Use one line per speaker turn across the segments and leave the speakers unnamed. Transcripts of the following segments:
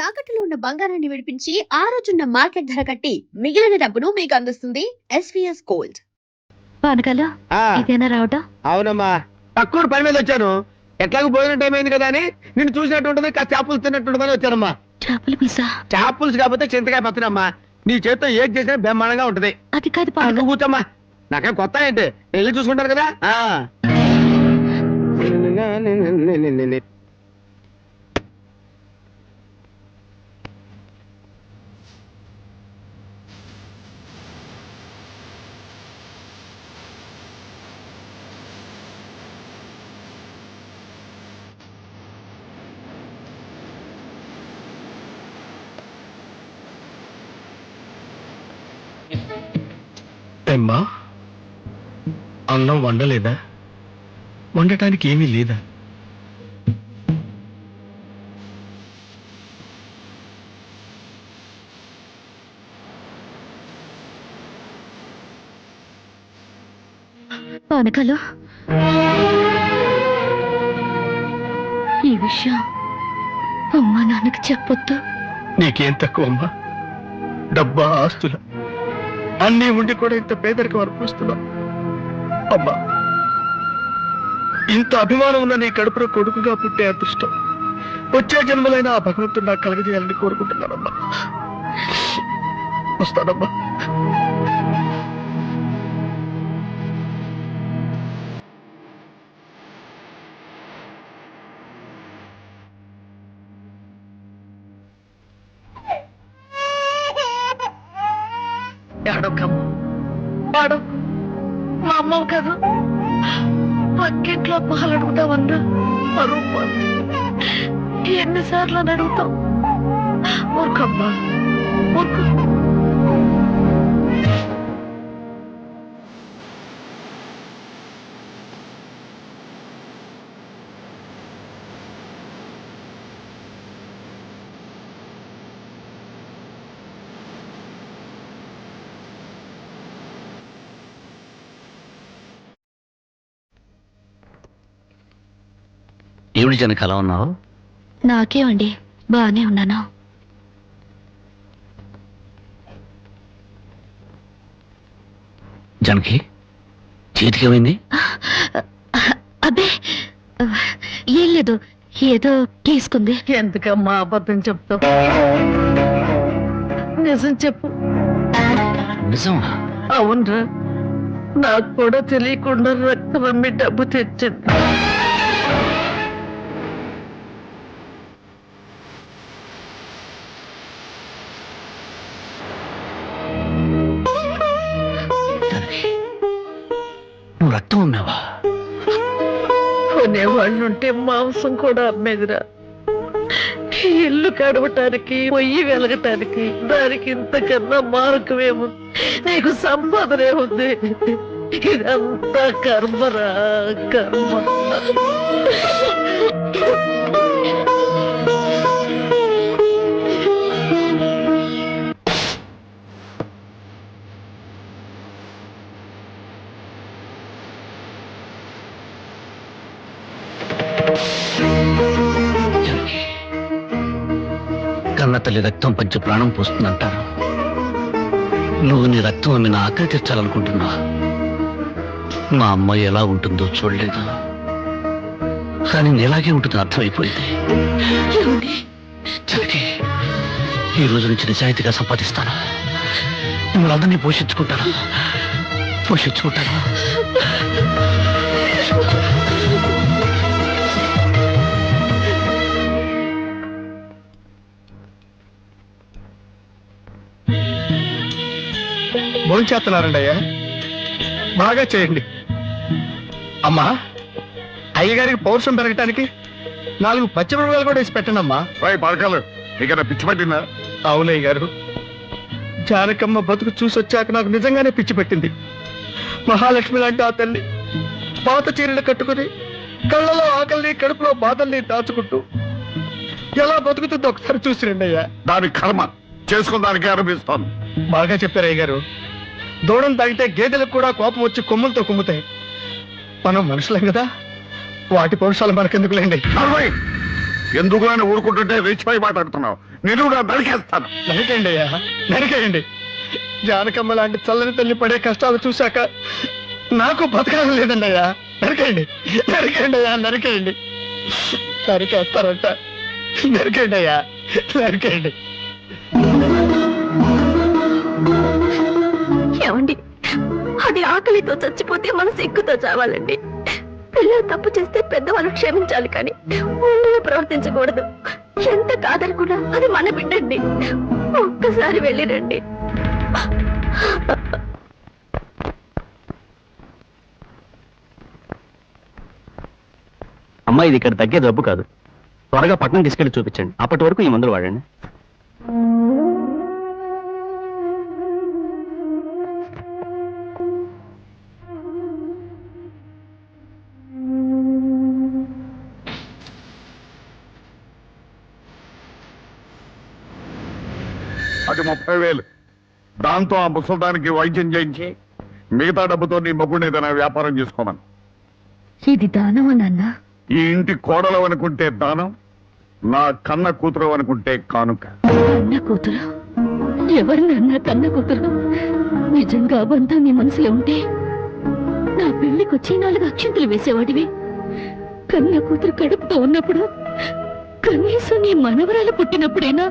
తాకట్టులో ఉన్న బంగారాన్ని విడిపించి ఆ రోజున్న మార్కెట్ ధర కట్టి మిగిలిన డబ్బును మీకు అందిస్తుంది ఎస్వీఎస్ గోల్డ్.
పానకాలు ఇదేనా రావటం?
అవునమ్మా, తక్కువ పని మీద వచ్చాను. ఎట్లాగో భోజనం టైం అయింది కదా అని నిన్ను చూసినట్టు ఉంటుంది, కాస్త చేపలు తిన్నట్టుంటుందని వచ్చానమ్మా.
చేపల పీసా?
చేపలు కాకపోతే చింతకాయ పచ్చనమ్మా. నీ చేతితో ఏది చేసినా బ్రహ్మాండంగా ఉంటది.
అది కాదు
నువ్వు కూర్చోమ్మా, నాకేం కొత్త ఏంటి, వెళ్ళి చూసుకుంటారు కదా.
ఏమ్మా, అన్నం వండలేదా? వండటానికి ఏమీ లేదా?
పానకాలు, ఈ విషయం అమ్మా నాన్నకి చెప్పొద్దు.
నీకేం తక్కువ అమ్మా? డబ్బా, ఆస్తుల అన్నీ ఉండి కూడా ఇంత పేదరికం అనుభవిస్తున్నావు అమ్మా. ఇంత అభిమానం ఉన్న నీ కడుపులో కొడుకుగా పుట్టే అదృష్టం వచ్చే జన్మలైన ఆ భగవంతుడు నాకు కలగజేయాలని కోరుకుంటున్నానమ్మా. వస్తానమ్మా.
మా అమ్మ కదా పక్కింట్లో పాలు అడుగుతామన్నా ఎన్నిసార్లు అని అడుగుతాం. ఊరుకమ్మా, ఊరుకు.
ఏమిటి జనక అలా ఉన్నావు?
నాకేమండి, బానే ఉన్నాను.
జనకి చేతికి ఏమైంది?
అబ్బే ఏం లేదు, ఏదో తీసుకుంది.
ఎందుకమ్మా అబద్ధం చెప్తావు? నిజం చెప్పు.
నిజమా?
అవునరా, నాకు కూడా తెలియకుండా రక్తం అమ్మి డబ్బు తెచ్చింది.
నువ్వు రక్తం అమ్మావా?
కొనేవాళ్ళు ఉంటే మాంసం కూడా అమ్మేదిరా. ఇల్లు కడవటానికి, పొయ్యి వెలగటానికి దానికి ఇంతకన్నా మార్గమేముంది? నీకు సంపాదనే ఉంది. ఇదంతా కర్మరా, కర్మ.
కన్న తల్లి రక్తం పంచి ప్రాణం పోస్తుందంటారు. నువ్వు నీ రక్తం అమ్మి నా ఆకలి తీర్చాలనుకుంటున్నా. మా అమ్మ ఎలా ఉంటుందో చూడలేదు, కానీ ఎలాగే ఉంటుందో అర్థమైపోయింది. జనకి, ఈ రోజు నుంచి నిజాయితీగా సంపాదిస్తాను. మిమ్మల్ని అందరినీ పోషించుకుంటాను.
భోంచేస్తున్నారండి అయ్యా, బాగా చేయండి. అమ్మా, అయ్యగారికి పౌరుషం పెరగటానికి 4 పచ్చిమిరపకాయలు కూడా వేసి పెట్టండి అమ్మా.
పడకలు నీకన్నా పిచ్చి పట్టిందా?
అవునయ్య గారు, జానకమ్మ బతుకు చూసొచ్చాక నాకు నిజంగానే పిచ్చి పెట్టింది. మహాలక్ష్మి లాంటి ఆ తల్లి పాత చీరలు కట్టుకుని కళ్ళలో ఆకలిని, కడుపులో బాధల్ని దాచుకుంటూ ఎలా బతుకుతుందో ఒకసారి చూసిరండి అయ్యా.
దాని కర్మ చేసుకుని దానికి అనిపిస్తాను.
బాగా చెప్పారు అయ్య గారు. దూడం తాగితే గేదెలకు కూడా కోపం వచ్చి కొమ్ములతో కుమ్ముతాయి. మనం మనుషులేం కదా, వాటి పౌరుషాలు మనకెందుకులేండి.
ఎందుకు అని ఊరుకుంటుంటే రెచ్చిపోయి మాట్లాడుతున్నావు. నేను కూడా నరికేస్తాను.
నరికేయండి అయ్యా, నరికేయండి. జానకమ్మ లాంటి చల్లని తల్లి పడే కష్టాలు చూశాక నాకు బతకాలం లేదండి అయ్యా. నరికేయండి, నరికేయండి అయ్యా, నరికేయండి. నరికేస్తారంట. నరికేయండి అయ్యా, నరికేయండి.
ఏమండి, అది ఆకలితో చచ్చిపోతే మన సిగ్గుతో చావాలండి. పిల్లలు తప్పు చేస్తే పెద్దవాళ్ళు క్షమించాలి, కానీ ముందుగా ప్రవర్తించకూడదు. ఎంత కాదనుకున్నా అది మన బిడ్డండి. ఒక్కసారి వెళ్ళిరండి.
అమ్మా, ఇది ఇక్కడ తగ్గే జబ్బు కాదు. త్వరగా పట్టణం తీసుకెళ్లి చూపించండి. అప్పటి వరకు ఈ మందులు వాడండి.
అది 30,000. దాంతో ఆ ముసల్దానికి వైద్యం చేయించి మిగతా డబ్బుతో నీ మొగ్గుని ఏదైనా వ్యాపారం చేసుకోమను.
ఇది దానమా నాన్న?
ఈ ఇంటి కోడలు అనుకుంటే దానం, నా కన్న కూతురు అనుకుంటే కానుక.
కన్న కూతురు? ఎవరు నాన్న కన్న కూతురు? నిజంగా అబంధం నీ మనసులో ఉంటే నా పెళ్లికొచ్చి 4 అక్షంతలు వేసేవాడివి. కన్న కూతురు కడుపుతో ఉన్నప్పుడు, కనీసం నీ మనవరాలు పుట్టినప్పుడైనా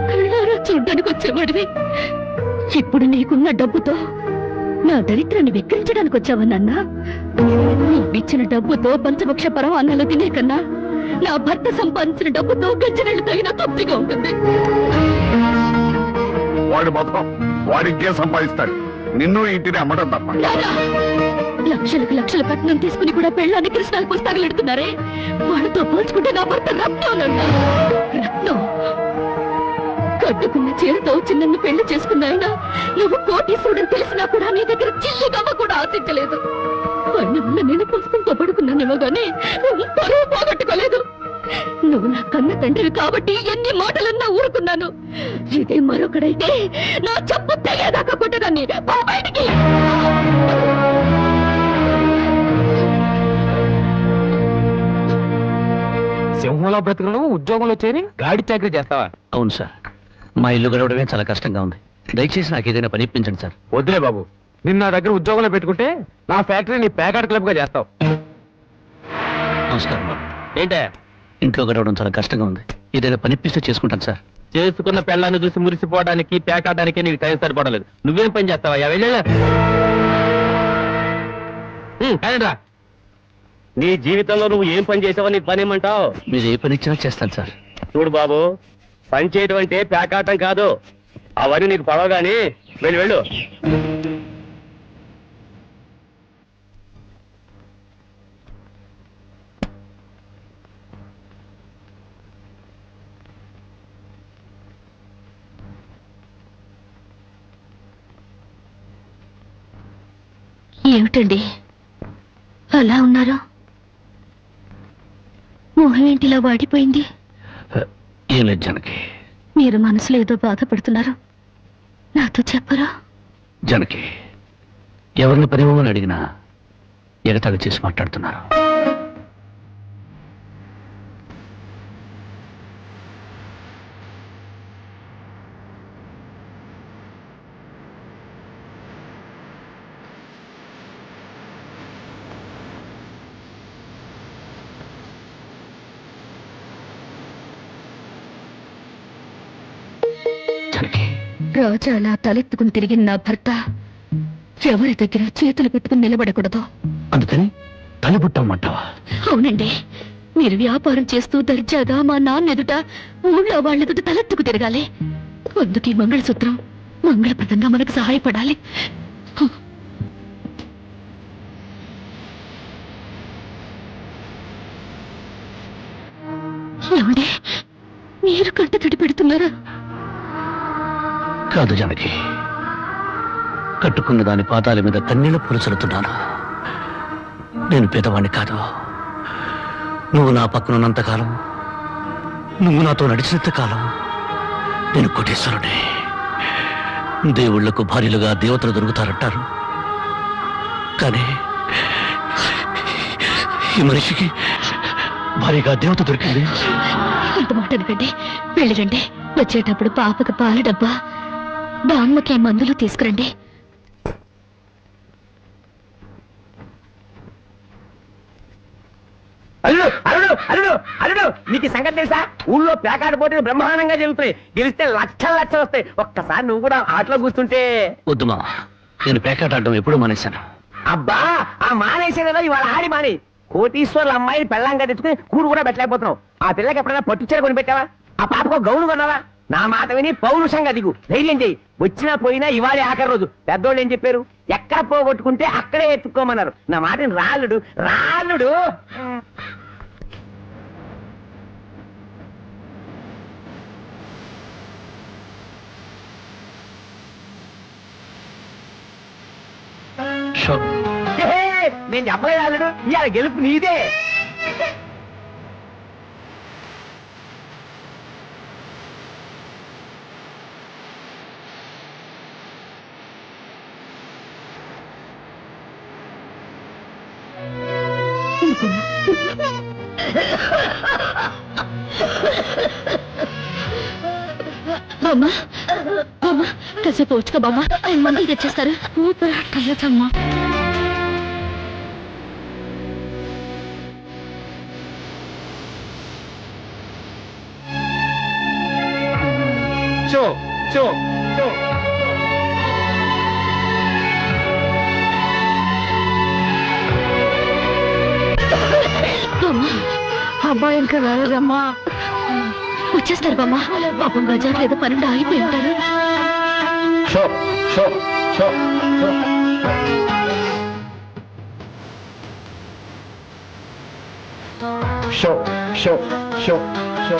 కళ్ళారా చూడ్డానికి వచ్చేవాడివి. ఇప్పుడు నీకున్న డబ్బుతో నా దరిద్రాన్ని వెక్కిరించడానికి వచ్చావా నాన్న? నీవిచ్చిన డబ్బుతో పంచపక్ష పరమాన్నాలు తినే కన్నా నా భర్త సంపాదించిన డబ్బుతో గజ్జనళ్ళు తగిన తృప్తిగా ఉంటుంది.
వాడి మొత్తం వాడికే సంపాదిస్తాడు. నిన్ను ఇంటిని అమ్మడం తప్ప.
నాన్నా, లక్షలకు లక్షల కట్నం తీసుకుని కూడా పెళ్ళాన్ని కృష్ణాలు పుస్తకాలెడుతున్నారే, వాళ్ళతో పోల్చుకుంటే నా భర్త రత్నం అన్నా. రత్నం కట్టుకున్న చీరతో వచ్చి నన్ను పెళ్లి చేసుకున్నాయినా నువ్వు కోటీశ్వరుడని తెలిసినా కూడా నీ దగ్గర చిల్లిగవ్వ కూడా ఆశించలేదు. వల్ల నేను పుస్తకంతో పడుకున్నానేమో గానీ పరువు పోగొట్టుకోలేదు. నువ్వు నా కన్న తండ్రివి కాబట్టి ఎన్ని మాటలన్నా ఊరుకున్నాను. ఇదే మరొకడైతే నా చెప్పు తెలియదాకా కొట్టదాన్ని. బయటికి
సింహంలో బ్రతకడం, ఉద్యోగంలో చేరి గాడి చాకరీ చేస్తావా?
అవును సార్, మా ఇల్లు గడవడమే చాలా కష్టంగా ఉంది. దయచేసి నాకు ఏదైనా పని ఇప్పించండి సార్.
వద్దులే బాబు, నిన్న నా దగ్గర ఉద్యోగంలో పెట్టుకుంటే నా ఫ్యాక్టరీ నీ ప్యాకెట్ క్లబ్ గా చేస్తావు.
నమస్కారం బాబు.
ఏంటే
ఇంట్లో గడవడం చాలా కష్టంగా ఉంది. ఏదైనా పని ఇప్పిస్తే చేసుకుంటాను సార్.
చేసుకున్న పెళ్ళాన్ని చూసి మురిసిపోవడానికి, ప్యాకాడడానికి నీకు టైం సరిపడలేదు. నువ్వేం పని చేస్తావా? వెళ్ళా నీ జీవితంలో నువ్వు ఏం పని చేసావో నీకు పని ఏమంటావు?
మీరు ఏ పని ఇచ్చినా చేస్తాను సార్.
చూడు బాబు, పని చేయడం అంటే ప్యాకాటం కాదు. అవన్నీ నీకు పడవగాని వెళ్ళు వెళ్ళు.
ఏమిటండి అలా ఉన్నారు? మొహం ఏంటిలా వాడిపోయింది?
ఏం లేదు జనకి.
మీరు మనసులో ఏదో బాధపడుతున్నారు, నాతో చెప్పరా?
జనకి, ఎవరిని పనివ్వమని అడిగినా ఎగతాళి చేసి మాట్లాడుతున్నారు.
రోజు అలా తలెత్తుకుని తిరిగిన నా భర్త ఎవరి దగ్గర చేతులు పెట్టుకుని నిలబడకూడదు.
అందుకని తలబుట్టమంటావా?
అవునండి, మీరు వ్యాపారం చేస్తూ దర్జాగా మా నాన్న ఎదుట, ఊళ్ళో వాళ్ళ ఎదుట తలెత్తుకు తిరగాలి. అందుకే మంగళసూత్రం మంగళప్రదంగా మనకు సహాయపడాలి. ఏమండి, మీరు కంట తడి పెడుతున్నారా?
కాదు జనకి, కట్టుకున్న దాని పాదాల మీద కన్నీళ్లు పులుసలుతున్నాను. నేను పేదవాణ్ణి కాదు. నువ్వు నా పక్కనున్నంత కాలం, నువ్వు నాతో నడిచినంత కాలం నేను కోటీశ్వరుడే. దేవుళ్లకు భార్యలుగా దేవతలు దొరుకుతారంటారు, కానీ ఈ మనిషికి భార్యగా దేవత దొరికింది.
అంత మాట అనకండి. వెళ్ళిరండి. వచ్చేటప్పుడు పాపకు పాల డబ్బా, బామ్మకి మందులు తీసుకురండి.
అల్లుడు అల్లుడు అల్లుడు అల్లుడు నీకు ఈ సంగతి తెలుసా? ఊళ్ళో పేకాట పోటీలు బ్రహ్మాండంగా జరుగుతాయి. గెలిస్తే లక్షలు వస్తాయి. ఒక్కసారి నువ్వు కూడా ఆటలో కూర్చుంటే.
వద్దుమా, నేను పేకాట ఆడడం ఎప్పుడూ మానేశాను.
అబ్బా ఆ మానేసేదో ఇవాళ ఆడి మాని. కోటీశ్వర్ల అమ్మాయిని పెళ్ళంగా తెచ్చుకుని కూడు కూడా పెట్టలేకపోతున్నావు. ఆ పిల్లకి ఎప్పుడైనా పట్టుచీర కొని పెట్టావా? ఆ పాపకు గౌను కొన్నావా? నా మాట విని పౌరుషంగా దిగు, ధైర్యం చెయ్యి. వచ్చినా పోయినా ఇవాళ ఆఖరి రోజు. పెద్దోళ్ళు ఏం చెప్పారు? ఎక్కడ పోగొట్టుకుంటే అక్కడే ఎత్తుక్కోమన్నారు. నా మాటని రాళ్ళుడు రాళ్ళుడు. నేను చెప్పలేదు రాళ్ళుడు, ఇవాళ గెలుపు నీదే.
బామ్మ బామ్మ కాసేపు వచ్చుకో బామ్మ, ఆయన మందులు తెచ్చేస్తారు. ఊపిరట్టలేదమ్మా.
షో షో షో
అబ్బాయి ఇంకా రాలేదమ్మా.
వచ్చేస్తారు బామ్మ. పాపం బజార్లో ఏదో పనుండి ఆగిపోయి ఉంటారు.
Show show show show show show show show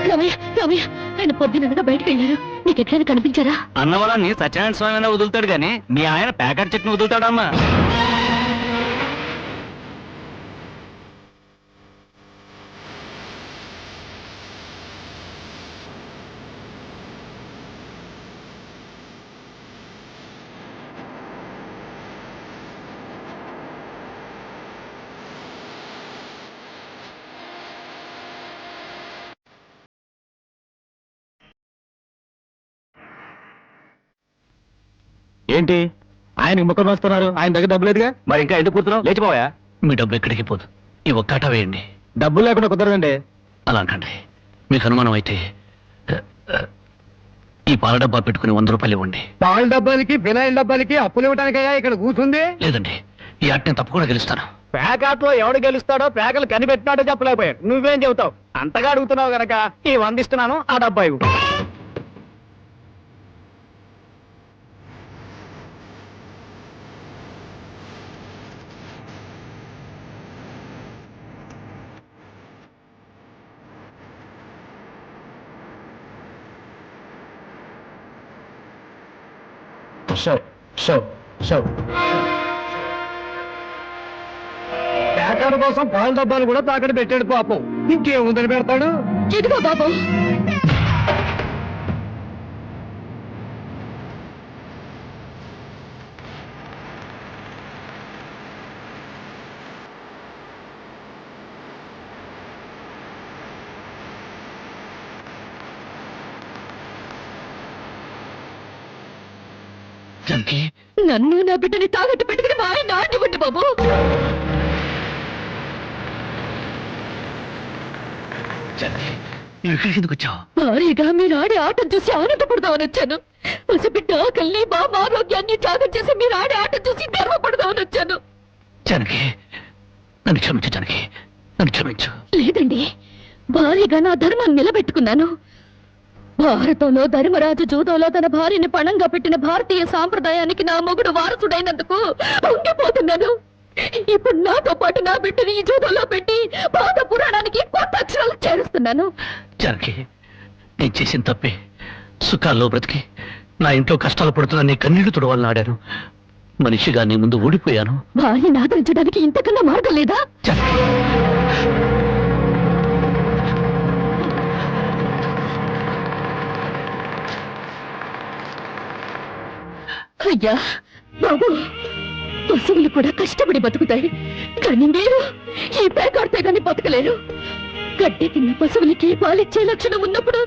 Ramaiah Ramaiah, ఆయన పొద్దునగా బయటకు వెళ్ళారు. నీకు ఎట్లయినా కనిపించారా?
అన్నవరాన్ని సత్యనారాయణ స్వామి వదులుతాడు గాని మీ ఆయన ప్యాకెట్ చెట్ని వదులుతాడమ్మా.
ఏంటి ఆయనకి ముక్కలు వస్తున్నారు? ఆయన దగ్గర డబ్బు లేదుగా.
మరి ఇంకా ఎందుకు కూర్చున్నావు? లేచిపోయా.
మీ డబ్బు ఎక్కడికి పోదు. ఈ ఒక్కట వేయండి.
డబ్బులు లేకుండా కుదరదండి.
అలా అంటండి. మీకు అనుమానం అయితే ఈ పాల డబ్బా పెట్టుకుని 100 రూపాయలు ఇవ్వండి.
పాల డబ్బాలకి ఫినాయిల్ డబ్బాలకి అప్పులు ఇవ్వడానికయ్యా ఇక్కడ కూర్చుంది.
లేదండి, ఈ ఆట నేను తప్పకుండా గెలుస్తాను.
పేకాట్లో ఎవడు గెలుస్తాడో పేకలు కనిపెట్టినాడో చెప్పలేకపోయాడు. నువ్వేం చెబుతావు? అంతగా అడుగుతున్నావు గనక ఈ 100 ఇస్తున్నాను, ఆ డబ్బా ఇవ్వు. షో షో షో పేకాట కోసం పాల డబ్బాలు కూడా తాకట్టు పెట్టాడు పాపం. ఇంకేముందని పెడతాడు?
ఇదిగో బాబు.
జానకి,
నన్ను నా బిడ్డని తాగట్టు పెట్టుకుని మా ఆయన ఆడివ్వండి బాబు.
జానకి, నువ్వు ఇక్కడికి ఎందుకు వచ్చావు?
భారీగా మీరు ఆడే ఆటను చూసి ఆనందపడదామని వచ్చాను. పసిబిడ్డ ఆకలిని బాబు ఆరోగ్యాన్ని త్యాగం చేసి మీరు ఆడే ఆట చూసి గర్వపడదామని వచ్చాను.
జానకి, నన్ను క్షమించు. జానకి, నన్ను క్షమించు.
లేదండి, భారీగా నా ధర్మాన్ని నిలబెట్టుకున్నాను. భారతంలో ధర్మరాజు జూదంలో తన భార్యని పణంగా పెట్టిన భారతీయ సాంప్రదాయానికి నా మొగుడు వారసుడైనందుకు పొంగిపోతున్నాను. ఇప్పుడు నాతో పాటు నా బిడ్డని ఈ జూదంలో పెట్టి పాత పురాణానికి కొత్త అక్షరాలు చేరుస్తున్నాను.
జానకి, నేను చేసిన తప్పే. సుఖాల్లో బ్రతికి నా ఇంట్లో కష్టాలు పడుతున్నా నీ కన్నీళ్లు తుడవాలని ఆడాను. మనిషిగా నీ ముందు ఓడిపోయాను.
భార్యని ఆదరించడానికి ఇంతకన్నా మార్గం లేదా?
జానకి,
అయ్యా బాబు, పశువులు కూడా కష్టపడి బతుకుతాయి, కానీ మీరు ఈ పేకాడితే కానీ బతకలేరు. గడ్డి తిన్న పశువులకి పాలిచ్చే లక్షణం ఉన్నప్పుడు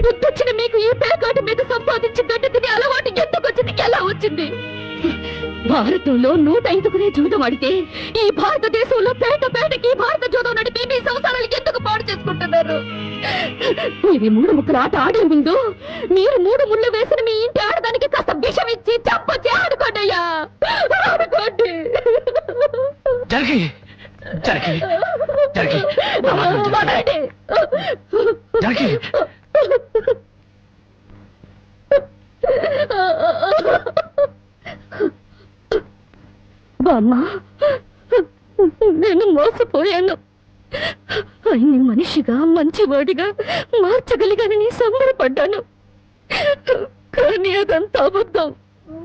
బుద్ధొచ్చిన మీకు ఈ పేకాట మీద సంపాదించి గడ్డి తినే అలవాటు ఎందుకు వచ్చింది, ఎలా వచ్చింది? భారతంలో 105 జూదం ఆడితే ఈ భారతదేశంలో పేటకి భారత జూదం నడిపి మీ సంసారాలకి ఎందుకు పాడు చేసుకుంటున్నారు? మీరు 3 ముక్కల ఆట ఆడే ముందు మీరు 3 ముళ్ళు వేసిన మీ ఇంటి ఆడదానికి కాస్త విషం ఇచ్చి చంపొచ్చి ఆడుకోండి అయ్యా, ఆడుకోండి.
జరిగి జరిగి జరిగి
వదలండి.
జరిగి
బామ్మ, నేను మోసపోయాను. ఆయన్ని మనిషిగా మంచివాడిగా మార్చగలిగానని సంబరపడ్డాను, కానీ అదంతా అబద్ధం,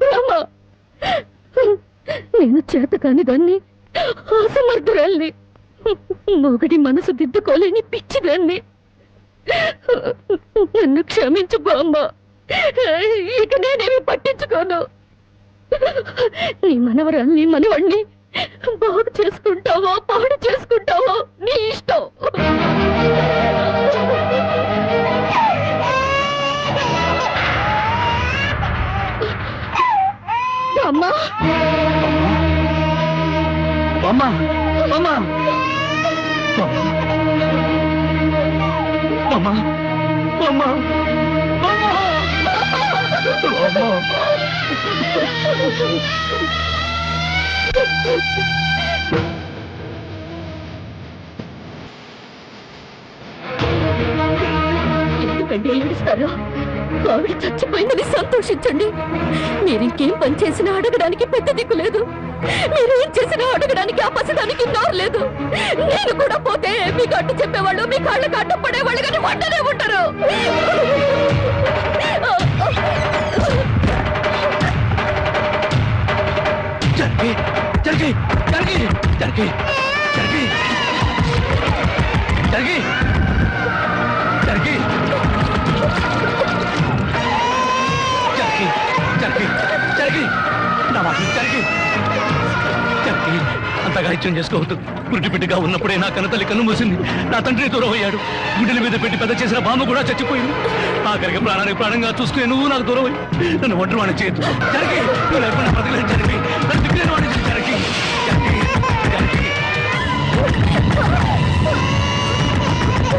భ్రమ. నేను చేతకాని దాన్ని, అసమర్థురాల్ని, మొగడి మనసు దిద్దుకోలేని పిచ్చిదాన్ని. నన్ను క్షమించు బామ్మ, ఇక నేనేమి పట్టించుకోను. నీ మనవరాల్ని మనవాణ్ణి బాగు చేసుకుంటావో పాడు చేసుకుంటావో నీ ఇష్టం. అమ్మా
అమ్మా అమ్మా అమ్మా అమ్మా
ఎందుకంటే ఏడుస్తారు? ఆవిడ చచ్చిపోయిందని సంతోషించండి. మీరింకేం పని చేసినా అడగడానికి పెద్ద దిక్కు లేదు, మీరేం చేసినా అడగడానికి ఆ పసిదానికి నోరు లేదు. నేను కూడా పోతే మీకు అడ్డు చెప్పేవాళ్ళు, మీ కాళ్ళకి అడ్డు పడేవాళ్ళు, కానీ వంటనే ఉంటారు.
జరిగి జరిగి జరిగి జరిగి జరిగి జరిగి జరిగి జరిగి జరిగి జరిగి నా మాట జరిగి జరిగి అంతగా ఇచ్చం చేసుకోవద్దు. పురిటి బిడ్డగా ఉన్నప్పుడే నా కన్నతల్లి కన్ను మూసింది, నా తండ్రి దూరం అయ్యాడు, గుండెల మీద పెట్టి పెద్ద చేసిన బామ్మ కూడా చచ్చిపోయింది. ఆఖరికి ప్రాణానికి ప్రాణంగా చూసుకునే నువ్వు నాకు దూరం అయ్యి నన్ను ఒంటరి వాడిని చేయొద్దు. జరిగి నువ్వు లేకుండా బ్రతకలేదు. జరిగి నన్ను దిక్కులేని వాడిని జరిగి